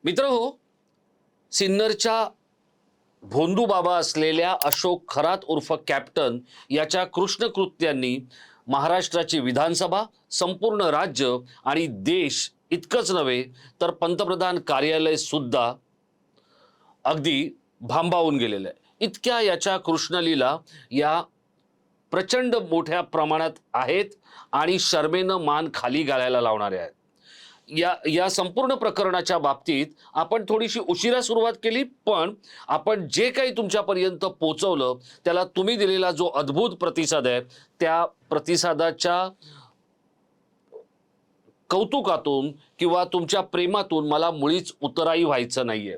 मित्रहो, सिन्नरच्या भोंदू बाबा असलेल्या अशोक खरात उर्फ कॅप्टन याच्या कृष्णकृत्यांनी महाराष्ट्राची विधानसभा, संपूर्ण राज्य आणि देश इतकंच नव्हे तर पंतप्रधान कार्यालय सुद्धा अगदी भांबावून गेलेलं आहे. इतक्या याच्या कृष्णलीला या प्रचंड मोठ्या प्रमाणात आहेत आणि शर्मेनं मान खाली घालायला लावणारे आहेत. या संपूर्ण प्रकरणाच्या बाबतीत आपण थोडीशी उशिरा सुरुवात केली, पण आपण जे काही तुमच्यापर्यंत पोहोचवलं त्याला तुम्ही दिलेला जो अद्भुत प्रतिसाद आहे त्या प्रतिसादाच्या कौतुकातून किंवा तुमच्या प्रेमातून मला मुळीच उतराई व्हायचं नाहीये.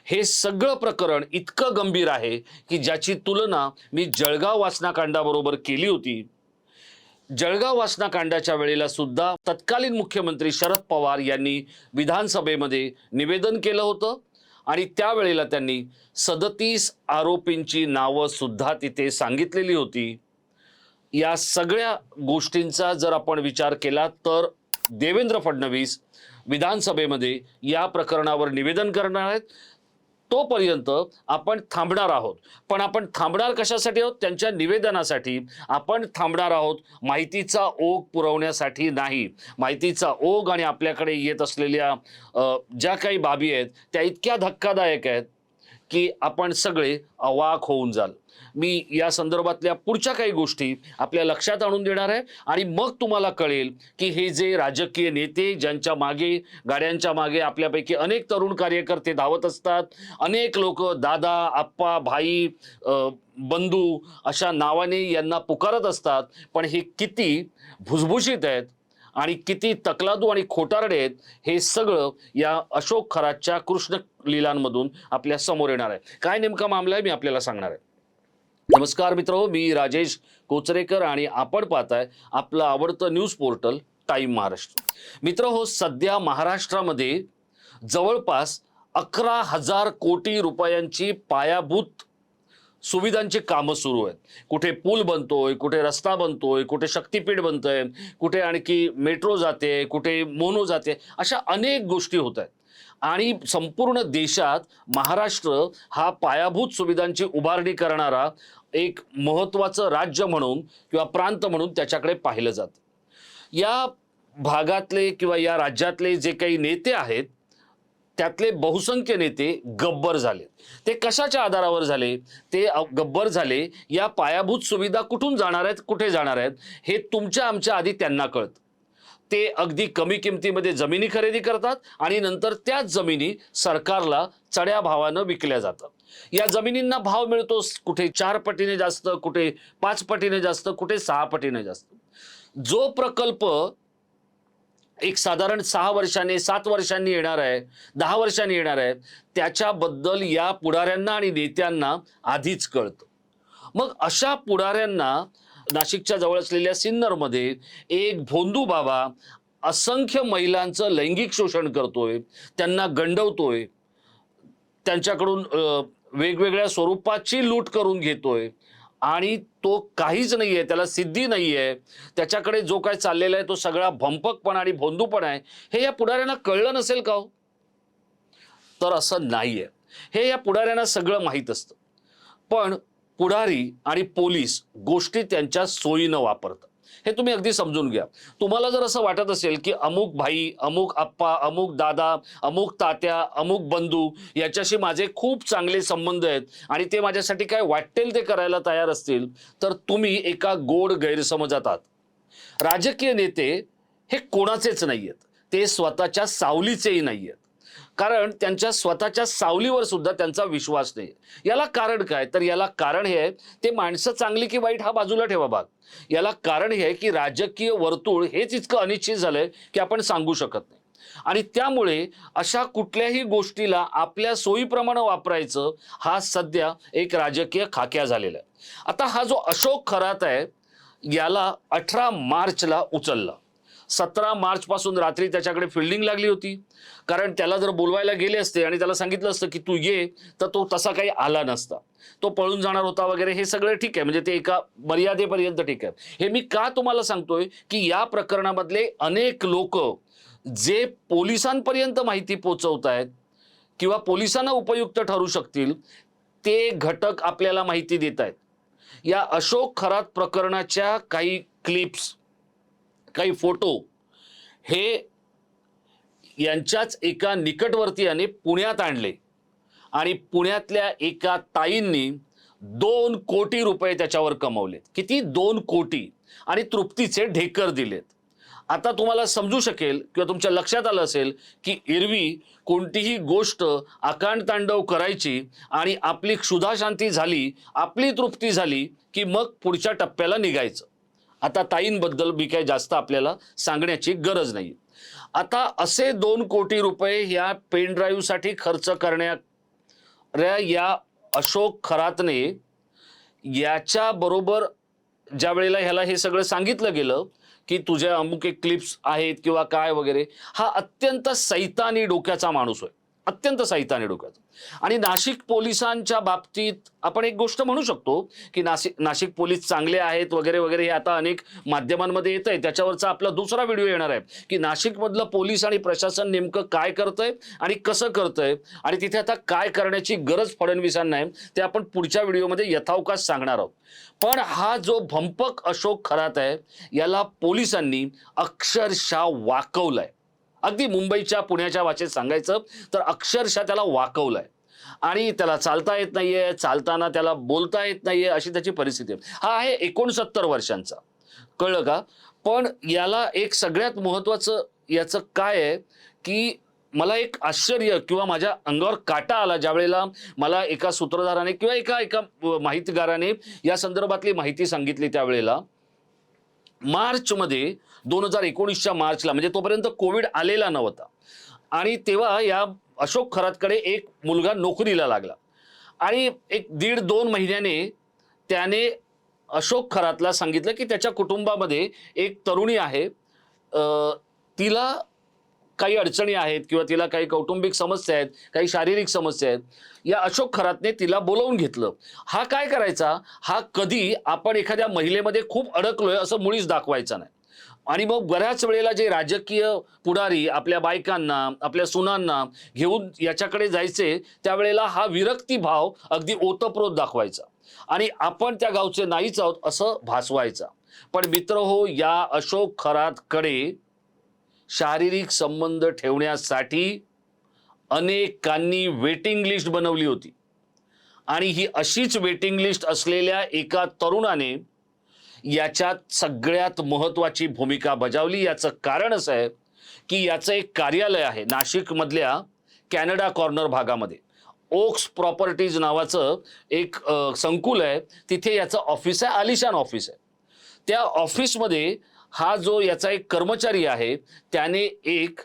हे सगळं प्रकरण इतकं गंभीर आहे की ज्याची तुलना मी जळगाव वासनाकांडाबरोबर केली होती. जळगाव वासनाकांडाच्या वेळेला सुद्धा तत्कालीन मुख्यमंत्री शरद पवार यांनी विधानसभेमध्ये निवेदन केलं होतं आणि त्यावेळेला त्यांनी 37 आरोपींची नावं सुद्धा तिथे सांगितलेली होती. या सगळ्या गोष्टींचा जर आपण विचार केला तर देवेंद्र फडणवीस विधानसभेमध्ये या प्रकरणावर निवेदन करणार आहेत. तोपर्यंत आपण थांबणार आहोत. पण आपण थांबणार कशासाठी आहोत? त्यांच्या निवेदनासाठी आपण थांबणार आहोत. माहितीचा ओघ पुरवण्यासाठी नाही. माहितीचा ओघ आणि आपल्याकडे येत असलेल्या ज्या काही बाबी आहेत त्या इतक्या धक्कादायक आहेत की आपण सगळे अवाक होऊन जाल. मी या संदर्भातल्या पुढच्या काही गोष्टी आपल्या लक्षात आणून देणार आहे आणि मग तुम्हाला कळेल की हे जे राजकीय नेते ज्यांच्या मागे, गाड्यांच्या मागे आपल्यापैकी अनेक तरुण कार्यकर्ते धावत असतात, अनेक लोक दादा, आप्पा, भाई, बंधू अशा नावाने यांना पुकारत असतात, पण हे किती भुसभुशीत आहेत आणि किती तकलादू आणि खोटारडे आहेत हे सगळं या अशोक खरातच्या कृष्ण लीलांमधून आपल्या समोर येणार आहे. काय नेमका मामला आहे मी आपल्याला सांगणार आहे. नमस्कार मित्रो, मी राजेश कोचरेकर आणि आपण पाहताय आपलं आवडतं न्यूज पोर्टल टाइम महाराष्ट्र. मित्रहो, सध्या महाराष्ट्रामध्ये जवळपास 11,000 कोटी रुपयांची पायाभूत सुविधांची कामं सुरू आहेत. कुठे पूल बनतोय, कुठे रस्ता बनतोय, कुठे शक्तीपीठ बनतंय, कुठे आणखी मेट्रो जाते, कुठे मोनो जाते, अशा अनेक गोष्टी होत आहेत. आणि संपूर्ण देशात महाराष्ट्र हा पायाभूत सुविधांची उभारणी करणारा एक महत्त्वाचं राज्य म्हणून किंवा प्रांत म्हणून त्याच्याकडे पाहिलं जातं. या भागातले किंवा या राज्यातले जे काही नेते आहेत त्यातले बहुसंख्य नेते गब्बर झाले. ते कशाच्या आधारावर झाले? ते गब्बर झाले या पायाभूत सुविधा कुठून जाणार आहेत, कुठे जाणार आहेत हे तुमच्या आमच्या आधी त्यांना कळतं. ते अगदी कमी किमतीमध्ये जमिनी खरेदी करतात आणि नंतर त्याच जमिनी सरकारला चढ्या भावानं विकल्या जातात. या जमिनींना भाव मिळतो कुठे 4 पटीने जास्त, कुठे 5 पटीने जास्त, कुठे 6 पटीने जास्त. जो प्रकल्प एक साधारण 6 वर्षांनी, 7 वर्षांनी येणार आहे, 10 वर्षांनी येणार आहे, त्याच्याबद्दल या पुढाऱ्यांना आणि नेत्यांना आधीच कळतं. मग अशा पुढाऱ्यांना नाशिकच्या जवळ असलेल्या सिन्नरमध्ये एक भोंदू बाबा असंख्य महिलांचं लैंगिक शोषण करतोय, त्यांना गंडवतोय, त्यांच्याकडून वेगवेगळ्या स्वरूपाची लूट करून घेतोय आणि तो काहीच नाहीये, त्याला सिद्धी नाहीये. त्याच्याकडे जो काय चाललेला आहे तो सगळा भंपकपणा आणि भोंदूपणा आहे. हे या पुढाऱ्यांना कळलं नसेल का हो? तर असं नाहीये. हे या पुढाऱ्यांना सगळं माहीत असतं. पण पुढारी आणि पोलीस गोष्टी त्यांच्या सोयीनं वापरतात. हे तुम्ही अगदी समजून घ्या. तुम्हाला जर असं वाटत असेल की अमुक भाई, अमुक आप्पा, अमुक दादा, अमुक तात्या, अमुक बंधू याच्याशी माझे खूप चांगले संबंध आहेत आणि ते माझ्यासाठी काय वाटेल ते करायला तयार असतील, तर तुम्ही एका गोड गैरसमजात आहात. राजकीय नेते हे कोणाचेच नाहीयेत. ते स्वतःच्या सावलीचेही नाहीयेत. कारण त्यांच्या स्वतःच्या सावलीवर सुद्धा त्यांचा विश्वास नाही. याला कारण काय? तर याला कारण हे आहे, ते माणसं चांगली की वाईट हा बाजूला ठेवा भाग. याला कारण हे आहे की राजकीय वर्तुळ हेच इतकं अनिश्चित झालंय की आपण सांगू शकत नाही. आणि त्यामुळे अशा कुठल्याही गोष्टीला आपल्या सोयीप्रमाणे वापरायचं हा सध्या एक राजकीय खाक्या झालेला आहे. आता हा जो अशोक खरात आहे याला 18 मार्चला उचलला. 17 मार्च पासून रात्री त्याच्याकडे फिल्डिंग लागली होती. कारण त्याला जर बोलवायला गेले असते आणि त्याला सांगितलं असतं की तू ये, तर तो तसा काही आला नसता. तो पळून जाणार होता वगैरे, हे सगळं ठीक आहे. म्हणजे ते एका मर्यादेपर्यंत ठीक आहे. हे मी का तुम्हाला सांगतोय की या प्रकरणामधले अनेक लोक जे पोलिसांपर्यंत माहिती पोहोचवत आहेत किंवा पोलिसांना उपयुक्त ठरू शकतील ते घटक आपल्याला माहिती देत आहेत. या अशोक खरात प्रकरणाच्या काही क्लिप्स, काही फोटो हे यांच्याच एका निकटवर्तीयाने पुण्यात आणले आणि पुण्यातल्या एका ताईंनी 2 कोटी रुपये त्याच्यावर कमवलेत. किती? 2 कोटी. आणि तृप्तीचे ढेकर दिलेत. आता तुम्हाला समजू शकेल किंवा तुमच्या लक्षात आलं असेल की एरवी कोणतीही गोष्ट आकांडतांडव करायची आणि आपली क्षुधाशांती झाली, आपली तृप्ती झाली की मग पुढच्या टप्प्याला निघायचं. आता ताईंबद्दल मी काही जास्त आपल्याला सांगण्याची गरज नाही. आता असे 2 कोटी रुपये ह्या पेन ड्राईव्हसाठी खर्च करणाऱ्या या अशोक खरातने याच्या बरोबर ज्या वेळेला ह्याला हे सगळं सांगितलं गेलं की तुझ्या अमुक एक क्लिप्स आहेत किंवा काय वगैरे, हा अत्यंत सैतानी डोक्याचा माणूस होय, अत्यंत सैतानी डोक्याचा. आणि नाशिक पोलिसांच्या बाबतीत आपण एक गोष्ट म्हणू शकतो की नाशिक पोलीस चांगले आहेत वगैरे वगैरे, हे आता अनेक माध्यमांमध्ये येत आहे. त्याच्यावरचा आपला दुसरा व्हिडिओ येणार आहे की नाशिकमधलं पोलीस आणि प्रशासन नेमकं काय करतंय आणि कसं करतंय आणि तिथे आता काय करण्याची गरज फडणवीसांना आहे ते आपण पुढच्या व्हिडिओमध्ये यथावकाश सांगणार आहोत. पण हा जो भंपक अशोक खरात आहे याला पोलिसांनी अक्षरशः वाकवलंय. अगदी मुंबईच्या पुण्याच्या भाषेत सांगायचं तर अक्षरशः त्याला वाकवलंय. आणि त्याला चालता येत नाहीये, चालताना त्याला बोलता येत नाहीये, अशी त्याची परिस्थिती आहे. हा आहे 69 वर्षांचा, कळलं का? पण याला एक सगळ्यात महत्वाचं याचं काय आहे की मला एक आश्चर्य किंवा माझ्या अंगावर काटा आला ज्या वेळेला मला एका सूत्रधाराने किंवा एका माहितीगाराने या संदर्भातली माहिती सांगितली. त्यावेळेला मार्चमध्ये 2019च्या मार्चला, म्हणजे तोपर्यंत कोविड आलेला नव्हता, आणि तेव्हा या अशोक खरातकडे एक मुलगा नोकरीला लागला आणि एक 1.5-2 महिन्याने त्याने अशोक खरातला सांगितलं की त्याच्या कुटुंबामध्ये एक तरुणी आहे, तिला काही अडचणी आहेत किंवा तिला काही कौटुंबिक समस्या आहेत, काही शारीरिक समस्या आहेत. या अशोक खरातने तिला बोलावून घेतलं. हा काय करायचा, हा कधी आपण एखाद्या महिलेमध्ये खूप अडकलोय असं मुळीच दाखवायचा नाही. आणि मग बऱ्याच वेळेला जे राजकीय पुढारी आपल्या बायकांना, आपल्या सुनांना घेऊन याच्याकडे जायचे त्यावेळेला हा विरक्ती भाव अगदी ओतप्रोत दाखवायचा आणि आपण त्या गावचे नाहीच आहोत असं भासवायचा. पण मित्र हो, या अशोक खरातकडे शारीरिक संबंध ठेवण्यासाठी अनेकांनी वेटिंग लिस्ट बनवली होती. आणि ही अशीच वेटिंग लिस्ट असलेल्या एका तरुणाने याच्यात सगळ्यात महत्त्वाची भूमिका बजावली. याचं कारण असं आहे की याचं एक कार्यालय आहे नाशिकमधल्या कॅनडा कॉर्नर भागामध्ये. ओक्स प्रॉपर्टीज नावाचं एक संकुल आहे, तिथे याचं ऑफिस आहे, आलिशान ऑफिस आहे. त्या ऑफिसमध्ये हा जो याचा एक कर्मचारी आहे त्याने एक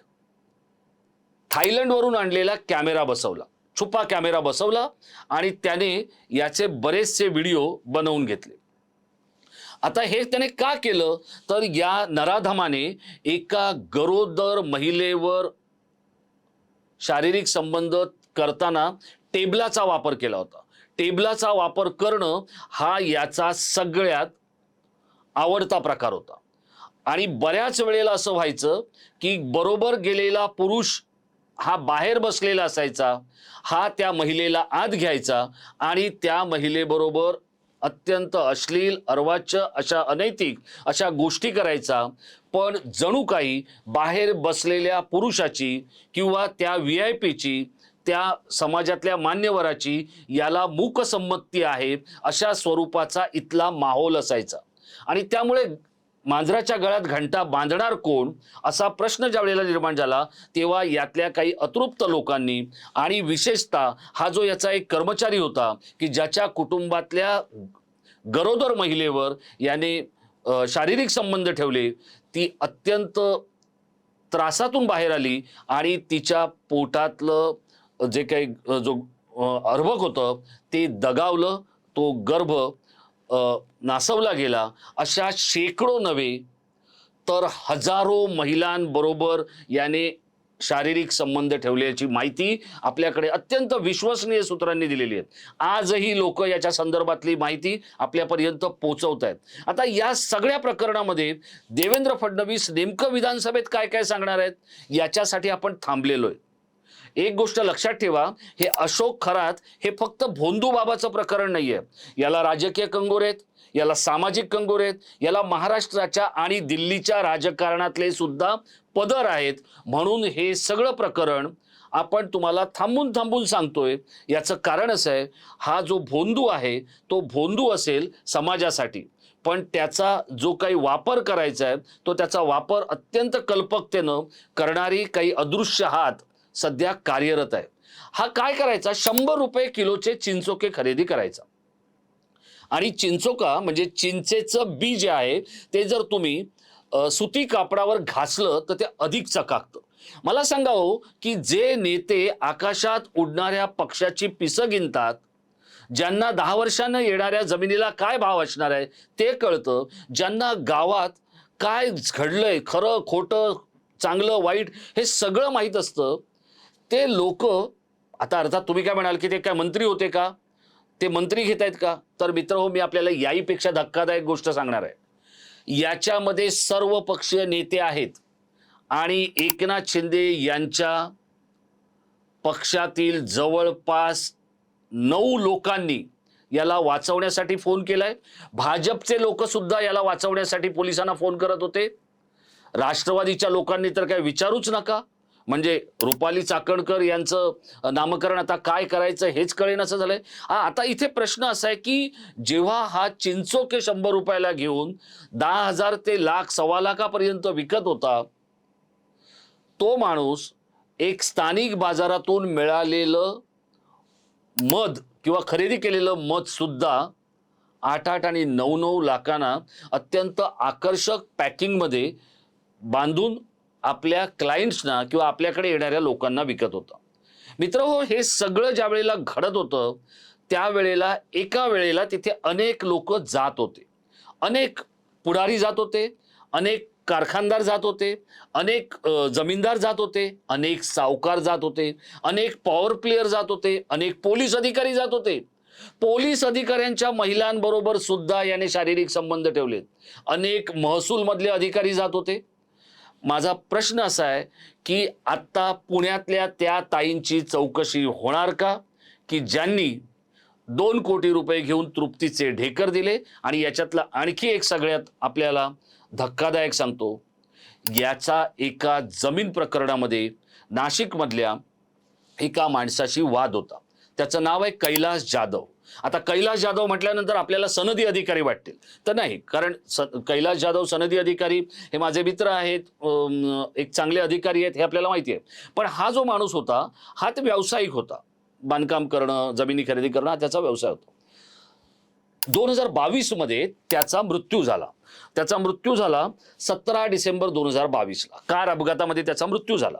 थायलंडवरून आणलेला कॅमेरा बसवला, छुपा कॅमेरा बसवला आणि त्याने याचे बरेचसे व्हिडिओ बनवून घेतले. आता हे त्याने का केलं तर या नराधमाने एका गरोदर महिलेवर शारीरिक संबंध करताना टेबलाचा वापर केला होता. टेबलाचा वापर करणं हा याचा सगळ्यात आवडता प्रकार होता. आणि बऱ्याच वेळेला असं व्हायचं की बरोबर गेलेला पुरुष हा बाहेर बसलेला असायचा, हा त्या महिलेला आत घ्यायचा आणि त्या महिलेबरोबर अत्यंत अश्लील, अर्वाच्य, अशा अनैतिक अशा गोष्टी करायचा. पण जणू काही बाहेर बसलेल्या पुरुषाची किंवा त्या VIP ची, त्या समाजातल्या मान्यवराची याला मूकसंमती आहे अशा स्वरूपाचा इथला माहोल असायचा. आणि त्यामुळे मांजराच्या गळ्यात घंटा बांधणार कोण असा प्रश्न ज्या वेळेला निर्माण झाला तेव्हा यातल्या काही अतृप्त लोकांनी आणि विशेषतः हा जो याचा एक कर्मचारी होता की ज्याच्या कुटुंबातल्या गरोदर महिलेवर याने शारीरिक संबंध ठेवले, ती अत्यंत त्रासातून बाहेर आली आणि तिच्या पोटातलं जे काही जो अर्भक होतं ते दगावलं, तो गर्भ नासवला गेला. अशा शेकडो नव्हे तर हजारो महिलांबरोबर याने शारीरिक संबंध ठेवल्याची माहिती आपल्याकडे अत्यंत विश्वसनीय सूत्रांनी दिलेली आहे. आजही लोक याच्या संदर्भातली माहिती आपल्यापर्यंत पोहोचवत आहेत. आता या सगळ्या प्रकरणामध्ये देवेंद्र फडणवीस नेमकं विधानसभेत काय काय सांगणार आहेत याच्यासाठी आपण थांबलेलो आहे. एक गोष्ट लक्षात ठेवा, हे अशोक खरात हे फक्त भोंदू बाबाचं प्रकरण नाहीये. याला राजकीय कंगोरे आहेत, याला सामाजिक कंगोरे आहेत, याला महाराष्ट्राच्या आणि दिल्लीच्या राजकारणातले सुद्धा पदर आहेत. म्हणून हे सगळं प्रकरण आपण तुम्हाला थांबून थांबून सांगतोय. याचं कारण असं आहे, हा जो भोंदू आहे तो भोंदू असेल समाजासाठी, पण त्याचा जो काही वापर करायचा आहे तो त्याचा वापर अत्यंत कल्पकतेनं करणारी काही अदृश्य हात सध्या कार्यरत आहे. हा काय करायचा, 100 रुपये किलोचे चिंचोके खरेदी करायचा. आणि चिंचोका म्हणजे चिंचेचं बी जे आहे ते जर तुम्ही सुती कापडावर घासलं तर ते अधिक चकाकतं. मला सांगा हो, की जे नेते आकाशात उडणाऱ्या पक्षाची पिसं गिनतात, ज्यांना 10 वर्षांना येणाऱ्या जमिनीला काय भाव असणार आहे ते कळतं, ज्यांना गावात काय घडलंय, खरं खोटं, चांगलं वाईट हे सगळं माहीत असतं, ते लोक आता अर्थात तुम्ही काय म्हणाल, की ते काय मंत्री होते का, ते मंत्री घेत आहेत का? तर मित्र हो, मी आपल्याला याहीपेक्षा धक्कादायक गोष्ट सांगणार आहे. याच्यामध्ये सर्व पक्षीय नेते आहेत आणि एकनाथ शिंदे यांच्या पक्षातील जवळपास 9 लोकांनी याला वाचवण्यासाठी फोन केलाय. भाजपचे लोक सुद्धा याला वाचवण्यासाठी पोलिसांना फोन करत होते. राष्ट्रवादीच्या लोकांनी तर काय विचारूच नका. म्हणजे रुपाली चाकणकर यांचं नामकरण आता काय करायचं हेच कळेनासं झालंय. आता इथे प्रश्न असा आहे, की जेव्हा हा चिंचोके 100 रुपयाला घेऊन 10,000 ते लाख, 1.25 लाखापर्यंत विकत होता, तो माणूस एक स्थानिक बाजारातून मिळालेलं मध किंवा खरेदी केलेलं मध सुद्धा 8-8 आणि 9-9 लाखांना अत्यंत आकर्षक पॅकिंगमध्ये बांधून आपल्या क्लायंट्सना किंवा आपल्याकडे येणाऱ्या लोकांना विकत होता. मित्र हो, हे सगळं ज्या वेळेला घडत होतं त्यावेळेला एका वेळेला तिथे अनेक लोक जात होते, अनेक पुढारी जात होते, अनेक कारखानदार जात होते, अनेक जमीनदार जात होते, अनेक सावकार जात होते, अनेक पॉवर प्लेयर जात होते, अनेक पोलीस अधिकारी जात होते. पोलीस अधिकाऱ्यांच्या महिलांबरोबर सुद्धा याने शारीरिक संबंध ठेवलेत. अनेक महसूल मधले अधिकारी जात होते. माझा प्रश्न असा आहे, की आता पुण्यातल्या त्या ताईंची चौकशी होणार का, की ज्यांनी 2 कोटी रुपये घेऊन तृप्तीचे ढेकर दिले? आणि याच्यातला आणखी एक सगळ्यात आपल्याला धक्कादायक सांगतो, याचा एका जमीन प्रकरणामध्ये नाशिकमधल्या एका माणसाशी वाद होता. त्याचं नाव आहे कैलास जाधव. आता कैलास जाधव म्हटल्यानंतर आपल्याला सनदी अधिकारी वाटतील, तर नाही, कारण कैलास जाधव सनदी अधिकारी हे माझे मित्र आहेत, एक चांगले अधिकारी आहेत हे आपल्याला माहिती आहे. पण हा जो माणूस होता हा ते व्यावसायिक होता. बांधकाम करणं, जमिनी खरेदी करणं हा त्याचा व्यवसाय होता. 2022 मध्ये त्याचा मृत्यू झाला. त्याचा मृत्यू झाला 17 डिसेंबर 2022ला. कार अपघातामध्ये त्याचा मृत्यू झाला.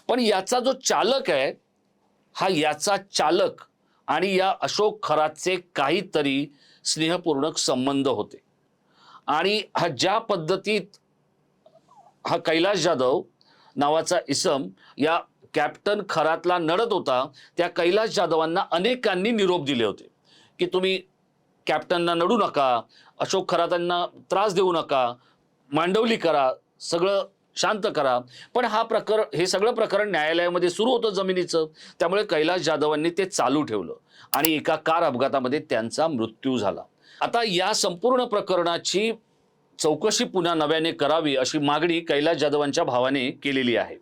पण याचा जो चालक आहे, हा याचा चालक आणि या अशोक खरातचे काहीतरी स्नेहपूर्ण संबंध होते. आणि हा ज्या पद्धतीत हा कैलास जाधव नावाचा इसम या कॅप्टन खरातला नडत होता, त्या कैलास जाधवांना अनेकांनी निरोप दिले होते, की तुम्ही कॅप्टनना नडू नका, अशोक खरातांना त्रास देऊ नका, मांडवली करा, सगळं शांत करा. पण हे सगळं प्रकरण न्यायालयामध्ये सुरू होतं जमिनीचं. त्यामुळे कैलास जाधवांनी ते चालू ठेवलं आणि एका कार अपघातामध्ये त्यांचा मृत्यू झाला. आता या संपूर्ण प्रकरणाची चौकशी पुन्हा नव्याने करावी अशी मागणी कैलास जाधवांच्या भावाने केलेली आहे.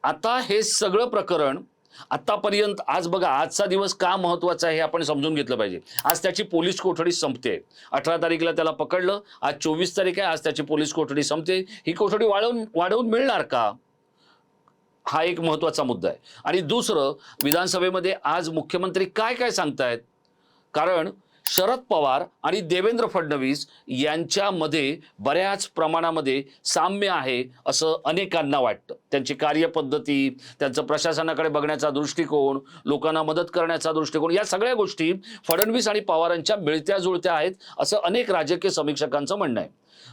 आता हे सगळं प्रकरण आतापर्यंत, आज बघा आजचा दिवस का महत्वाचा आहे हे आपण समजून घेतलं पाहिजे. आज त्याची पोलीस कोठडी संपते. 18 तारीखला त्याला पकडलं, आज 24 तारीख आहे, आज त्याची पोलीस कोठडी संपते. ही कोठडी वाढवून मिळणार का, हा एक महत्वाचा मुद्दा आहे. आणि दुसरं, विधानसभेमध्ये आज मुख्यमंत्री काय काय सांगतायत, कारण शरद पवार आणि देवेंद्र फडणवीस यांच्यामध्ये बऱ्याच प्रमाणामध्ये साम्य आहे असं अनेकांना वाटतं. त्यांची कार्यपद्धती, त्यांचं प्रशासनाकडे बघण्याचा दृष्टिकोन, लोकांना मदत करण्याचा दृष्टिकोन, या सगळ्या गोष्टी फडणवीस आणि पवारांच्या मिळत्या जुळत्या आहेत असं अनेक राजकीय समीक्षकांचं म्हणणं आहे.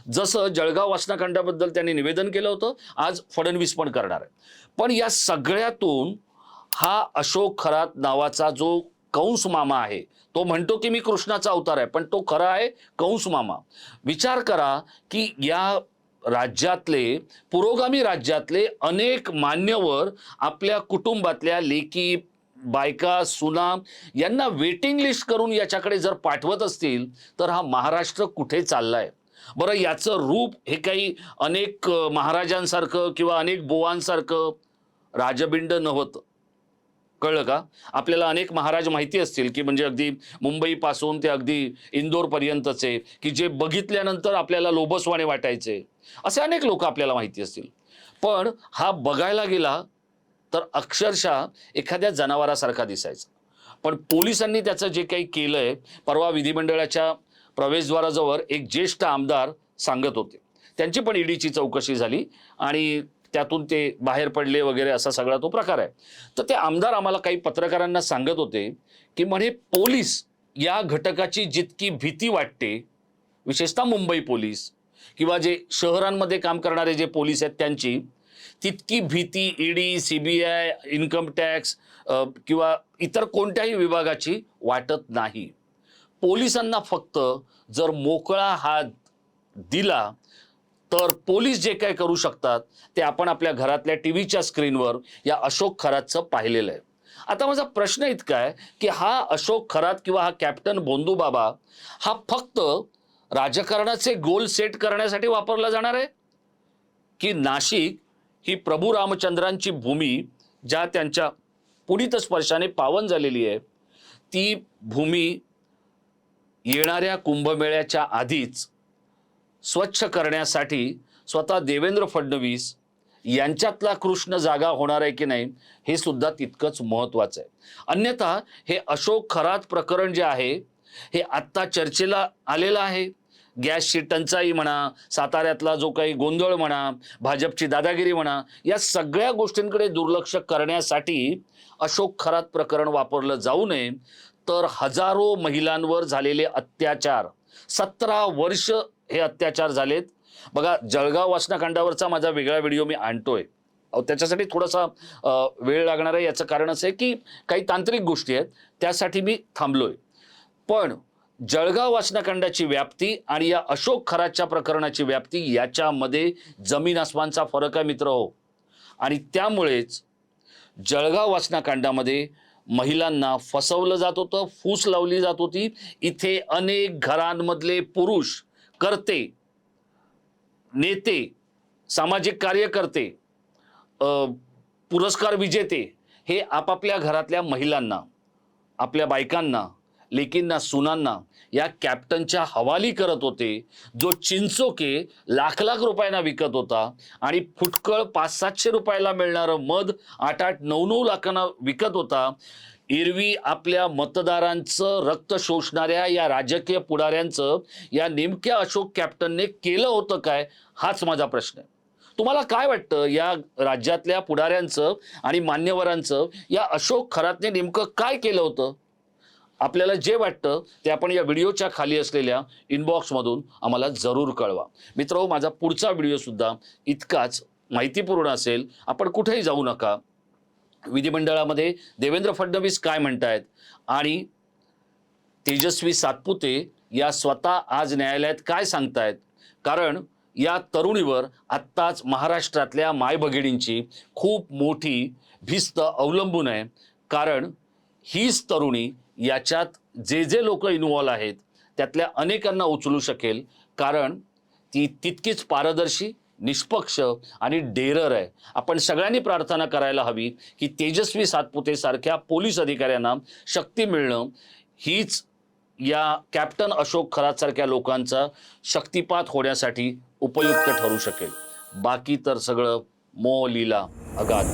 जसं जळगाव वासनाकांडाबद्दल त्यांनी निवेदन केलं होतं, आज फडणवीस पण करणार आहे. पण या सगळ्यातून हा अशोक खरात नावाचा जो कंस मामा आहे, तो म्हणतो की मी कृष्णाचा अवतार आहे, पण तो खरा आहे कंस मामा. विचार करा की या राज्यातले पुरोगामी राज्यातले अनेक मान्यवर आपल्या कुटुंबातल्या लेकी बायका सुना यांना वेटिंग लिस्ट करून याच्याकडे जर पाठवत असतील तर हा महाराष्ट्र कुठे चाललाय? बरं, याचं रूप हे काही अनेक महाराजांसारखं किंवा अनेक बोवांसारखं राजबिंड नव्हतं. कळलं का? आपल्याला अनेक महाराज माहिती असतील की म्हणजे अगदी मुंबईपासून ते अगदी इंदोरपर्यंतचे की जे बघितल्यानंतर आपल्याला लोभसवाणे वाटायचे. असे अनेक लोक आपल्याला माहिती असतील. पण हा बघायला गेला तर अक्षरशः एखाद्या जनावरासारखा दिसायचा. पण पोलिसांनी त्याचं जे काही केलंय, परवा विधिमंडळाच्या प्रवेशद्वाराजवळ एक ज्येष्ठ आमदार सांगत होते. त्यांची पण ईडीची चौकशी झाली आणि त्यातून ते बाहेर पडले वगैरे असा सगळा तो प्रकार आहे. तर ते आमदार आम्हाला काही पत्रकारांना सांगत होते की म्हणे पोलीस या घटकाची जितकी भीती वाटते, विशेषतः मुंबई पोलीस किंवा जे शहरांमध्ये काम करणारे जे पोलीस आहेत त्यांची, तितकी भीती ईडी, सीबीआय, इन्कम टॅक्स किंवा इतर कोणत्याही विभागाची वाटत नाही. पोलिसांना फक्त जर मोकळा हात दिला तर पोलीस जे काय करू शकतात ते आपण आपल्या घरातल्या टीव्हीच्या स्क्रीनवर या अशोक खरातचं पाहिलेलं आहे. आता माझा प्रश्न इतका आहे की हा अशोक खरात किंवा हा कॅप्टन भोंदू बाबा हा फक्त राजकारणाचे गोल सेट करण्यासाठी वापरला जाणार आहे, की नाशिक ही प्रभू रामचंद्रांची भूमी ज्या त्यांच्या पुनीत स्पर्शाने पावन झालेली आहे, ती भूमी येणाऱ्या कुंभमेळ्याच्या आधीच स्वच्छ करण्यासाठी स्वतः देवेंद्र फडणवीस यांच्यातला कृष्ण जागा होणार आहे की नाही हे सुद्धा तितकंच महत्त्वाचं आहे. अन्यथा हे अशोक खरात प्रकरण जे आहे हे आत्ता चर्चेला आलेलं आहे. गॅसची टंचाई म्हणा, साताऱ्यातला जो काही गोंधळ म्हणा, भाजपची दादागिरी म्हणा, या सगळ्या गोष्टींकडे दुर्लक्ष करण्यासाठी अशोक खरात प्रकरण वापरलं जाऊ नये. तर हजारो महिलांवर झालेले अत्याचार, 17 वर्ष हे अत्याचार झालेत. बघा, जळगाव वासनाकांडावरचा माझा वेगळा व्हिडिओ मी आणतोय. त्याच्यासाठी थोडासा वेळ लागणार आहे. याचं कारण असं आहे की काही तांत्रिक गोष्टी आहेत, त्यासाठी मी थांबलोय. पण जळगाव वासनाकांडाची व्याप्ती आणि या अशोक खरातच्या प्रकरणाची व्याप्ती याच्यामध्ये जमीन आसमानचा फरक आहे मित्र हो. आणि त्यामुळेच जळगाव वासनाकांडामध्ये महिलांना फसवलं जात होतं, फूस लावली जात होती. इथे अनेक घरांमधले पुरुष, कर्ते, नेते, सामाजिक कार्यकर्ते, पुरस्कार विजेते हे आपापल्या घरातल्या महिलांना, आपल्या बायकांना, लेकींना, सुनांना या कॅप्टनच्या हवाली करत होते, जो चिंचोके लाख लाख रुपयांना विकत होता आणि फुटकळ 500-700 रुपयाला मिळणारं मध 8-9 लाखांना विकत होता. एरवी आपल्या मतदारांचं रक्त शोषणाऱ्या या राजकीय पुढाऱ्यांचं या नेमक्या अशोक कॅप्टनने केलं होतं काय, हाच माझा प्रश्न आहे. तुम्हाला काय वाटतं, या राज्यातल्या पुढाऱ्यांचं आणि मान्यवरांचं या अशोक खरातने नेमकं काय केलं होतं? आपल्याला जे वाटतं ते आपण या व्हिडिओच्या खाली असलेल्या इनबॉक्समधून आम्हाला जरूर कळवा. मित्रहो, माझा पुढचा व्हिडिओसुद्धा इतकाच माहितीपूर्ण असेल. आपण कुठेही जाऊ नका. विधिमंडळामध्ये देवेंद्र फडणवीस काय म्हणतायत आणि तेजस्वी सातपुते या स्वतः आज न्यायालयात काय सांगतायत, कारण या तरुणीवर आत्ताच महाराष्ट्रातल्या मायभगिनींची खूप मोठी भिस्त अवलंबून आहे. कारण हीच तरुणी याच्यात जे जे लोक इन्व्हॉल्व आहेत त्यातल्या अनेकांना उचलू शकेल, कारण ती तितकीच पारदर्शी, निष्पक्ष आणि डेरर आहे. आपण सगळ्यांनी प्रार्थना करायला हवी की तेजस्वी सातपुते सारख्या पोलीस अधिकाऱ्यांना शक्ती मिळणं हीच या कॅप्टन अशोक खरात सारख्या लोकांचा शक्तिपात होण्यासाठी उपयुक्त ठरू शकेल. बाकी तर सगळं मोह लीला अगाध.